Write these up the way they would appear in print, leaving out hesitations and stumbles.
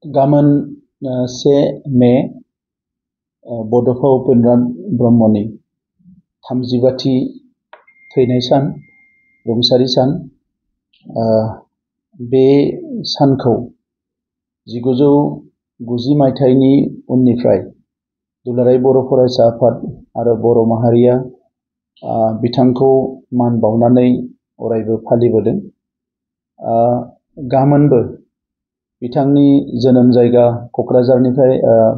गाबोन 1 मे बड'फा उपेन्द्रनाथ ब्रह्मनि 35थि थैनाय सान, रुंसारि सान। बे सानखौ 1990 मायथाइनि उननिफ्राय दुलाराय बर' फरायसा आफाद आरो बर' माहारिया बिथांखौ मान बावनानै अरायबो फालिबोदों। गाबोनबो बिथांनि जोनोम जायगा क'क्राझारनिफ्राय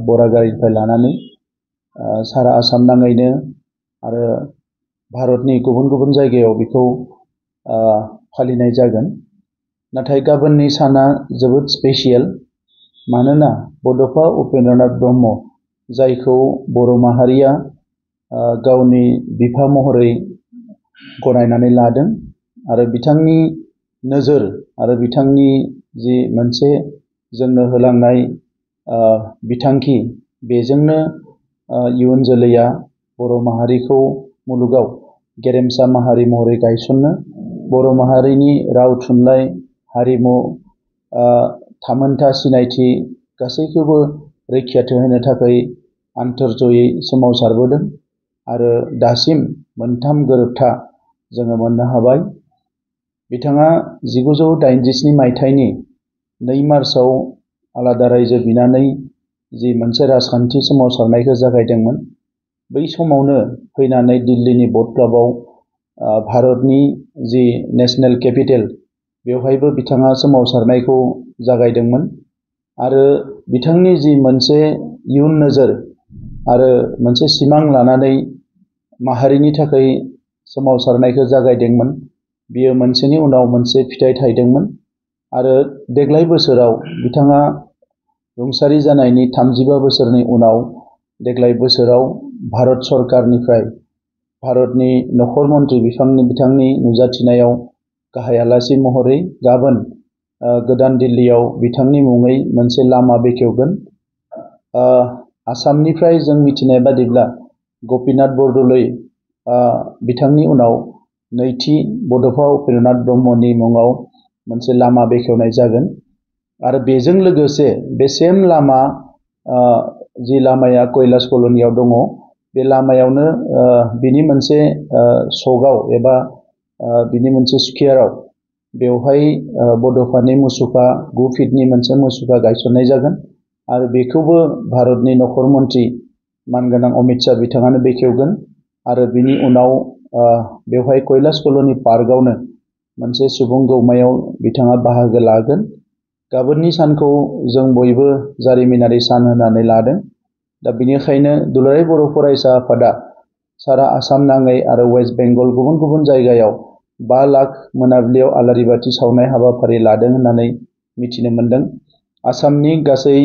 बरागारिनिफ्राय लानानै सारा आसाम नाङैनो आरो भारतनि गुबुन गुबुन जायगायाव बेखौ फालिनाय जागोन। नाथाय गाबोननि साना जोबोद स्पेसियेल, मानोना बड'फा उपेन्द्रनाथ ब्रह्म, जायखौ बर' माहारिया गावनि बिफा महरै गनायनानै लादों आरो बिथांनि नोजोर आरो बिथांनि जि मोनसे जोंनो होलांनाय बिथांखि, बेजोंनो इयुन जोलैया बर' माहारिखौ मुलुगाव गेरेमसा माहारि महरै गायसननो, बर' माहारिनि राव थुनलाइ हारिमु थामोनथा सिनायथि गासैखौबो रैखाथि होनो थाखाय आन्थोरज'यै सोमावसारबोदों आरो दासिम मोनथाम गोरोबथा जोङो मोननो हाबाय। बिथाङा 1987 मायथाइनि 2 मार्चआव आलादा रायजो बिनानै जि मोनसे राजखान्थि सोमावसारनायखौ जागायदोंमोन, बै समावनो फैनानै दिल्लीनि ब'र्ड क्लाबाव भारतनि जि नेशनेल केपिटेल, बेवहायबो बिथाङा सोमावसारनायखौ जागायदोंमोन आरो बिथांनि जि मोनसे इयुन नोजोर आरो मोनसे सिमां लानानै माहारिनि थाखाय सोमावसारनायखौ जागायदोंमोन, बियो मोनसेनि उनाव मोनसे फिथाइ थायदोंमोन आरो देग्लाय बोसोराव बिथाङा रुंसारि जानायनि 35 बोसोरनि उनाव देग्लाय बोसोराव भारत सरकारनिफ्राय भारतनि नखर मन्थ्रि बिथांनि नुजाथिनायाव गाहाय आलासि महरै गाबोन गोदान दिल्लीयाव बिथांनि मुङै मोनसे लामा बेखेवगोन। आसामनिफ्राय जों मिथिनाय बादिब्ला गपिनाथ बरदलै बिथांनि उनाव नैथि बड'फा उपेन्द्रनाथ ब्रह्मनि मुङाव मोनसे लामा बेखेवनाय जागोन आरो बेजों लोगोसे बे सेम लामा, जि लामाया कैलाश कल'नियाव दङ, बे लामायावनो बिनि मोनसे सकआव एबा बिनि मोनसे स्कुवेराव बेवहाय बड'फानि मुसुखा 9 फिटनि मोनसे मुसुखा गायसननाय जागोन आरो बेखौबो भारतनि नखर मन्थ्रि मानगोनां अमित शाह बिथाङानो बेखेवगोन आरो बिनि उनाव बेवहाय कैलाश कल'नि पार्कआवनो मोनसे सुबुं गौमायाव बिथाङा बाहागो लागोन। गाबोननि सानखौ जों बयबो जारिमिनारि सान होननानै लादों। दा बेनिखायनो दुलाराय बर' फरायसा आफादा सारा आसाम नाङै आरो वेस्ट बेंगल गुबुन गुबुन जायगायाव 5 लाख मोनाबिलियाव आलारि बाथि सावनाय हाबाफारि लादों होननानै मिथिनो मोन्दों। आसामनि गासै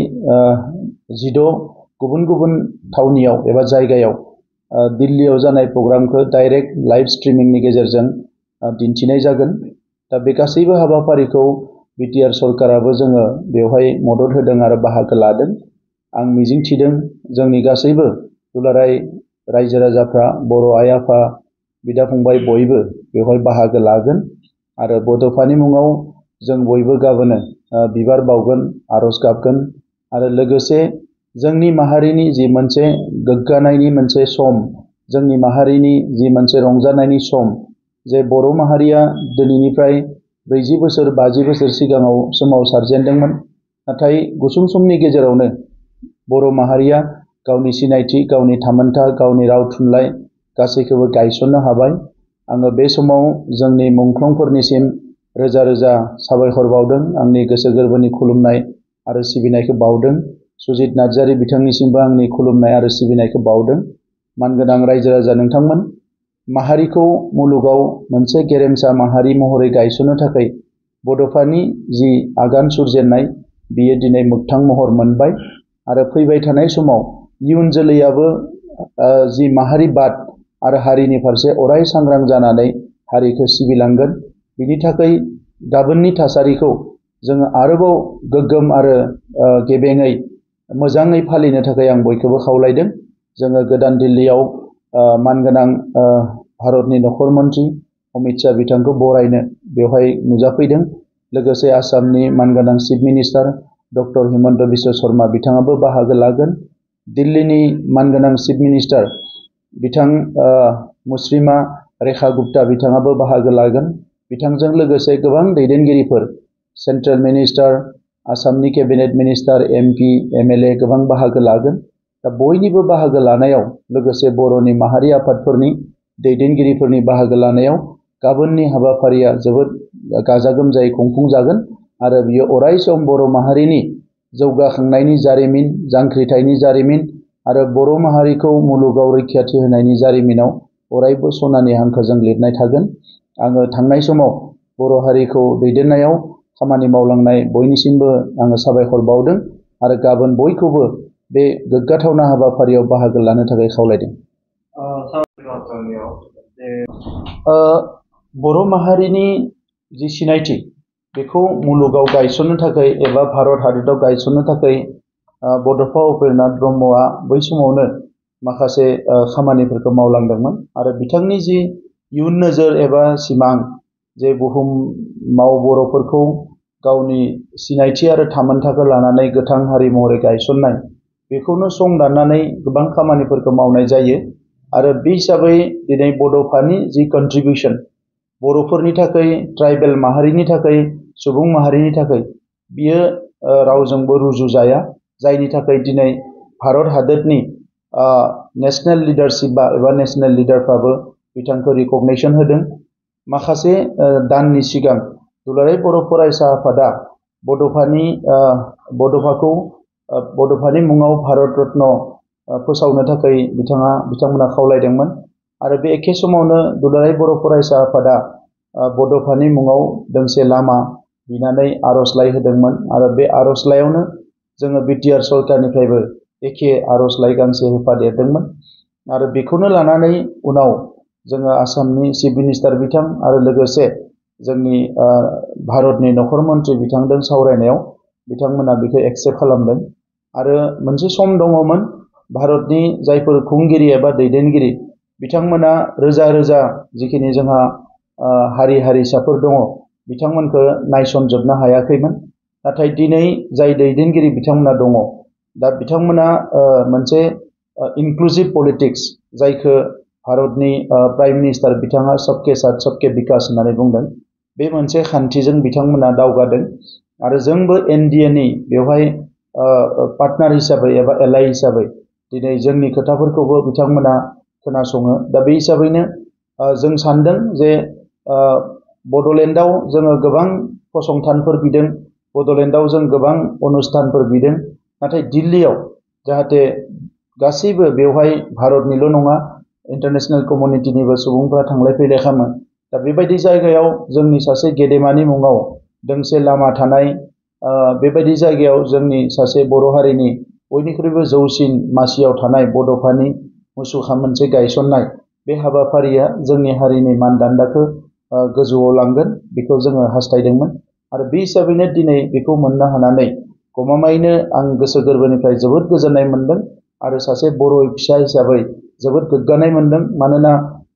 16 गुबुन गुबुन थावनियाव एबा जायगायाव दिल्लीयाव जानाय प्रग्रामखौ डाइरेक्ट लाइभ स्ट्रिमिंनि गेजेरजों दिन्थिनाय जागोन। दा बे गासैबो हाबाफारिखौ बिटिआर सरकाराबो जोङो बेवहाय मदद होदों आरो बाहागो लादों। आं मिजिंथिदों जोंनि गासैबो दुलाराय रायजो राजाफ्रा, बर' आइ आफा, बिदा फंबाय बयबो बेवहाय बाहागो लागोन आरो बड'फानि मुङाव जों बयबो गाबोनो बिबार बावगोन, आर'ज गाबगोन आरो लोगोसे जोंनि माहारिनि जि मोनसे गोग्गानायनि मोनसे सम, जोंनि माहारिनि जि मोनसे रंजानायनि सम, जे बर' माहारिया दिनैनिफ्राय 40 बोसोर 50 बोसोर सिगाङाव सोमावसारजेनदोंमोन, नाथाय गुसुं समनि गेजेरावनो बर' माहारिया गावनि सिनायथि, गावनि थामोनथा, गावनि राव थुनलाइ गासैखौबो गायसननो हाबाय। आङो बे समाव जोंनि मुंख्लंफोरनिसिम रोजा रोजा साबायखर बावदों, आंनि गोसो गोरबोनि खुलुमनाय आरो सिबिनायखौ बावदों। सुजित नार्जारि बिथांनिसिमबो आंनि खुलुमनाय आरो सिबिनायखौ बावदों। मानगोनां रायजो राजा नोंथांमोन, माहारिखौ मुलुगाव मोनसे गेरेमसा माहारि महरै गायसननो थाखाय बड'फानि जि आगान सुरजेननाय, बियो दिनै मोगथां महर मोनबाय आरो फैबाय थानाय समाव इयुन जोलैयाबो जि माहारिबाद आरो हारिनि फारसे अराय सांग्रां जानानै हारिखौ सिबिलांगोन। बिनि थाखाय गाबोननि थासारिखौ जोङो आरोबाव गोग्गोम आरो गेबेङै मोजाङै फालिनो थाखाय आं बयखौबो खावलायदों। जोङो गोदान दिल्लीयाव मानगोनां भारतनि नखर मन्थ्रि अमित शाह बिथांखौ बरायनो बेवहाय नुजाफैदों। लोगोसे आसामनि मानगोनां chief minister doctor Himanta Biswa Sharma बिथाङाबो बाहागो लागोन। दिल्लीनि मानगोनां चिफ मिनिस्टार बिथां मुस्रिमा रेखा गुप्ता बिथाङाबो बाहागो लागोन। बिथांजों लोगोसे गोबां दैदेनगिरिफोर, सेन्ट्रेल मिनिस्टार, आसामनि केबिनेट मिनिस्टार, एमपि, एमएलए गोबां बाहागो लागोन। दा बयनिबो बाहागो लानायाव लोगोसे बर'नि माहारि आफादफोरनि दैदेनगिरिफोरनि बाहागो लानायाव गाबोननि हाबाफारिया जोबोद गाजा गोमजायै खुंफुंजागोन आरो बियो अरायसम बर' माहारिनि जौगाखांनायनि जारिमिन, जांख्रिथायनि जारिमिन आरो बर' माहारिखौ मुलुगाव रैखाथि होनायनि जारिमिनाव अरायबो सनानि हांखोजों लिरनाय थागोन। आङो थांनाय समाव बर' हारिखौ दैदेननायाव खामानि मावलांनाय बयनिसिमबो आङो साबायखर बावदों आरो गाबोन बयखौबो बे गोग्गाथावना हाबाफारियाव बाहागो लानो थाखाय खावलायदों। बर' माहारिनि जि सिनायथि बेखौ मुलुगाव गायसननो थाखाय एबा भारत हादराव गायसननो थाखाय बड'फा उपेन्द्रनाथ ब्रह्मआ बै समावनो माखासे खामानिफोरखौ मावलांदोंमोन आरो बिथांनि जि इयुन नोजोर एबा सिमां जे बुहुमाव बर'फोरखौ गावनि सिनायथि आरो थामोनथाखौ लानानै गोथां हारि महरै गायसननाय, बेखौनो सं दाननानै गोबां खामानिफोरखौ मावनाय जायो आरो बे हिसाबै दिनै बड'फानि जि कन्ट्रिबिउसन बर'फोरनि थाखाय, ट्राइबेल माहारिनि थाखाय, सुबुं माहारिनि थाखाय बियो रावजोंबो रुजुजाया, जायनि थाखाय दिनै भारत हादरनि नेशनेल लिडारशिपा एबा नेशनेल लिडारफ्राबो बिथांखौ रिकगनिसन होदों। माखासे दाननि सिगां दुलाराय बर' फरायसा आफादा बड'फानि मुङाव भारत रत्न फोसावनो थाखाय बिथांमोना खावलायदोंमोन आरो बे एखे समावनो दुलाराय बर' फरायसा आफादा बड'फानि मुङाव दोंसे लामा बिनानै आर'जलाइ होदोंमोन आरो बे आर'जलाइयावनो जोङो बिटिआर सरकारनिफ्रायबो एखे आर'जलाइ गांसे होफादेरदोंमोन आरो बेखौनो लानानै उनाव जोङो आसामनि चिफ मिनिस्टार बिथां आरो लोगोसे जोंनि भारतनि नखर मन्थ्रि बिथांजों सावरायनायाव बिथांमोना बेखौ एक्सेप्ट खालामदों आरो मोनसे सम दङमोन भारतनि जायफोर खुंगिरि एबा दैदेनगिरि बिथांमोना रोजा रोजा जिखिनि जोंहा हारि हारिसाफोर दङ बिथांमोनखौ नायसनजोबनो हायाखैमोन। नाथाय दिनै जाय दैदेनगिरि बिथांमोना दङ, दा बिथांमोना मोनसे इनक्लुसिभ पलिटिक्स, जायखौ भारतनि प्राइम मिनिस्टार बिथाङा सबके साथ सबके बिकास होननानै बुंदों, बे मोनसे खान्थिजों बिथांमोना दावगादों आरो जोंबो एनडिएनि बेवहाय पार्टनार हिसाबै एबा एलाइ हिसाबै दिनै जोंनि खोथाफोरखौबो बिथांमोना खोनासङो। दा बे हिसाबैनो जों सानदों जे बड'लेण्डआव जोङो गोबां फसंथानफोर बिदों, बड'लेण्डआव जों गोबां अनुष्ठानफोर बिदों, नाथाय दिल्लीयाव जाहाथे गासैबो बेवहाय भारतनिल' नङा इन्टारनेशनेल कमिउनिटिनिबो सुबुंफ्रा थांलाय फैलाय खालामो। दा बेबायदि जायगायाव जोंनि सासे गेदेमानि मुङाव दोंसे लामा थानाय, बेबायदि जायगायाव जोंनि सासे बर' हारिनि बयनिख्रुइबो जौसिन मासियाव थानाय बड'फानि मुसुखा मोनसे गायसननाय, बे हाबाफारिया जोंनि हारिनि मानदान्दाखौ गोजौआव लांगोन, बेखौ जोङो हास्थायदोंमोन आरो बे हिसाबैनो दिनै बेखौ मोननो हानानै गमामायैनो आं गोसो गोरबोनिफ्राय जोबोद गोजोननाय मोनदों आरो सासे बर' फिसा हिसाबै जोबोद गोग्गानाय मोनदों। मानोना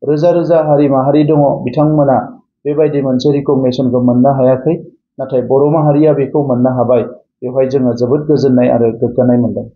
रोजा रोजा हारि माहारि दङ, बिथांमोना बेबायदि मोनसे रिकगनिसनखौ मोननो हायाखै, नाथाय बर' माहारिया बेखौ मोननो हाबाय। बेवहाय जोङो जोबोद गोजोननाय आरो गोग्गानाय मोनदों।